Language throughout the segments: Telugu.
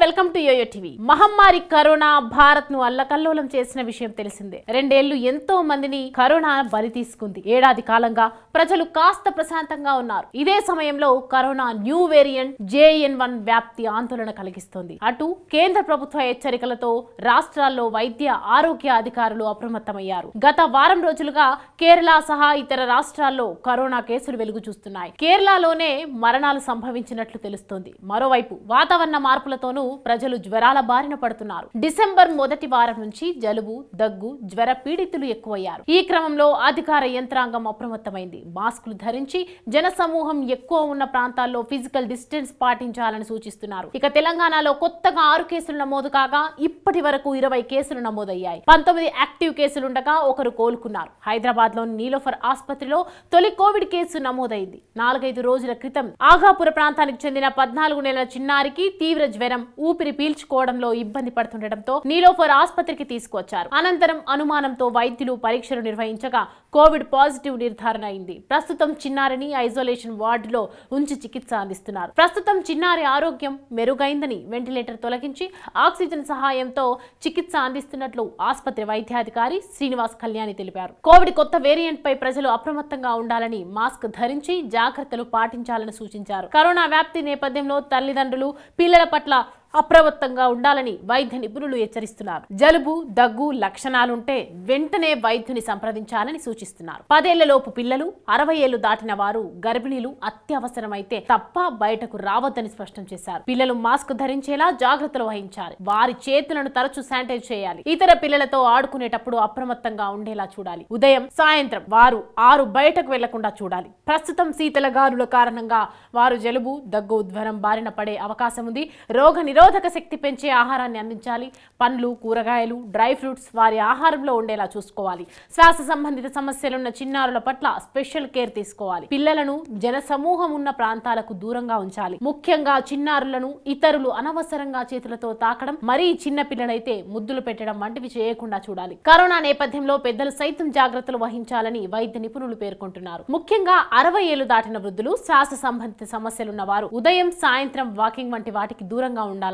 Welcome to YoYo TV. మహమ్మారి కరోనా భారత్ ను అల్లకల్లోలం చేసిన విషయం తెలిసిందే. 2 ఏళ్లు ఎంతో మందిని కరోనా బలి తీసుకుంది. ఏడాది కాలంగా ప్రజలు కాస్త ప్రశాంతంగా ఉన్నారు. ఇదే సమయంలో కరోనా న్యూ వేరియంట్ JN1 వ్యాప్తి ఆందోళన కలిగిస్తోంది. అటు కేంద్ర ప్రభుత్వ హెచ్చరికలతో రాష్ట్రాల్లో వైద్య ఆరోగ్య అధికారులు అప్రమత్తమయ్యారు. గత వారం రోజులుగా కేరళ సహా ఇతర రాష్ట్రాల్లో కరోనా కేసులు వెలుగు చూస్తున్నాయి. కేరళలోనే మరణాలు సంభవించినట్లు తెలుస్తోంది. మరోవైపు వాతావరణ మార్పులతోనూ ప్రజలు జ్వరాల బారిన పడుతున్నారు. డిసెంబర్ మొదటి వారం నుంచి జలుబు, దగ్గు, జ్వర పీడితులు ఎక్కువయ్యారు. ఈ క్రమంలో అధికార యంత్రాంగం అప్రమత్తమైంది. మాస్కులు ధరించి జన సమూహం ఎక్కువ ఉన్న ప్రాంతాల్లో ఫిజికల్ డిస్టెన్స్ పాటించాలని సూచిస్తున్నారు. ఇక తెలంగాణలో కొత్తగా 6 కేసులు నమోదు కాగా ఇప్పటి వరకు 20 కేసులు నమోదయ్యాయి. 19 యాక్టివ్ కేసులుండగా ఒకరు కోలుకున్నారు. హైదరాబాద్ లోని నీలోఫర్ ఆసుపత్రిలో తొలి కోవిడ్ కేసు నమోదైంది. 4-5 రోజుల క్రితం ఆగాపుర ప్రాంతానికి చెందిన 14 నెలల చిన్నారికి తీవ్ర జ్వరం, ఊపిరి పీల్చుకోవడంలో ఇబ్బంది పడుతుండటంతో నీలోఫర్ ఆసుపత్రికి తీసుకువచ్చారు. అనంతరం అనుమానంతో వైద్యులు పరీక్షలు నిర్వహించగా కోవిడ్ పాజిటివ్ నిర్ధారణ అయింది. ప్రస్తుతం చిన్నారిని ఐసోలేషన్ వార్డులో ఉంచి చికిత్స అందిస్తున్నారు. ప్రస్తుతం చిన్నారి ఆరోగ్యం మెరుగైందని వెంటిలేటర్ తొలగించి ఆక్సిజన్ సహాయంతో చికిత్స అందిస్తున్నట్లు ఆసుపత్రి వైద్యాధికారి శ్రీనివాస్ కళ్యాణి తెలిపారు. కోవిడ్ కొత్త వేరియంట్ పై ప్రజలు అప్రమత్తంగా ఉండాలని, మాస్క్ ధరించి జాగ్రత్తలు పాటించాలని సూచించారు. కరోనా వ్యాప్తి నేపథ్యంలో తల్లిదండ్రులు పిల్లల పట్ల అప్రమత్తంగా ఉండాలని వైద్య నిపుణులు హెచ్చరిస్తున్నారు. జలుబు, దగ్గు లక్షణాలుంటే వెంటనే వైద్యుని సంప్రదించాలని సూచిస్తున్నారు. 10 ఏళ్లలోపు పిల్లలు, 60 ఏళ్లు దాటిన వారు, గర్భిణీలు అత్యవసరమైతే తప్ప బయటకు రావద్దని స్పష్టం చేశారు. పిల్లలు మాస్క్ ధరించేలా జాగ్రత్తలు వహించాలి. వారి చేతులను తరచూ శానిటైజ్ చేయాలి. ఇతర పిల్లలతో ఆడుకునేటప్పుడు అప్రమత్తంగా ఉండేలా చూడాలి. ఉదయం, సాయంత్రం వారు 6 బయటకు వెళ్లకుండా చూడాలి. ప్రస్తుతం శీతల గాలుల కారణంగా వారు జలుబు, దగ్గు, జ్వరం బారిన పడే అవకాశం ఉంది. రోగ నిరోధక శక్తి పెంచే ఆహారాన్ని అందించాలి. పండ్లు, కూరగాయలు, డ్రై ఫ్రూట్స్ వారి ఆహారంలో ఉండేలా చూసుకోవాలి. శ్వాస సంబంధిత సమస్యలున్న చిన్నారుల పట్ల స్పెషల్ కేర్ తీసుకోవాలి. పిల్లలను జన సమూహం ఉన్న ప్రాంతాలకు దూరంగా ఉంచాలి. ముఖ్యంగా చిన్నారులను ఇతరులు అనవసరంగా చేతులతో తాకడం, మరీ చిన్న పిల్లలైతే ముద్దులు పెట్టడం వంటివి చేయకుండా చూడాలి. కరోనా నేపథ్యంలో పెద్దలు సైతం జాగ్రత్తలు వహించాలని వైద్య నిపుణులు పేర్కొంటున్నారు. ముఖ్యంగా 60 ఏళ్లు దాటిన వృద్ధులు, శ్వాస సంబంధిత సమస్యలున్న వారు ఉదయం, సాయంత్రం వాకింగ్ వంటి వాటికి దూరంగా ఉండాలంటున్నారు.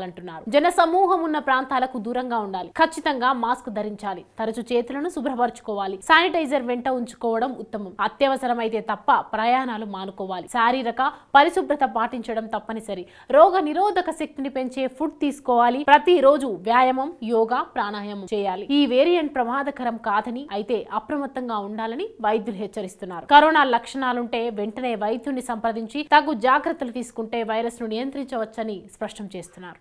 జన సమూహం ఉన్న ప్రాంతాలకు దూరంగా ఉండాలి. ఖచ్చితంగా మాస్క్ ధరించాలి. తరచు చేతులను శుభ్రపరచుకోవాలి. శానిటైజర్ వెంట ఉంచుకోవడం ఉత్తమం. అత్యవసరమైతే తప్ప ప్రయాణాలు మానుకోవాలి. శారీరక పరిశుభ్రత పాటించడం తప్పనిసరి. రోగ నిరోధక శక్తిని పెంచే ఫుడ్ తీసుకోవాలి. ప్రతిరోజు వ్యాయామం, యోగా, ప్రాణాయామం చేయాలి. ఈ వేరియంట్ ప్రమాదకరం కాదని, అయితే అప్రమత్తంగా ఉండాలని వైద్యులు హెచ్చరిస్తున్నారు. కరోనా లక్షణాలుంటే వెంటనే వైద్యుని సంప్రదించి తగు జాగ్రత్తలు తీసుకుంటే వైరస్ ను నియంత్రించవచ్చని స్పష్టం చేస్తున్నారు.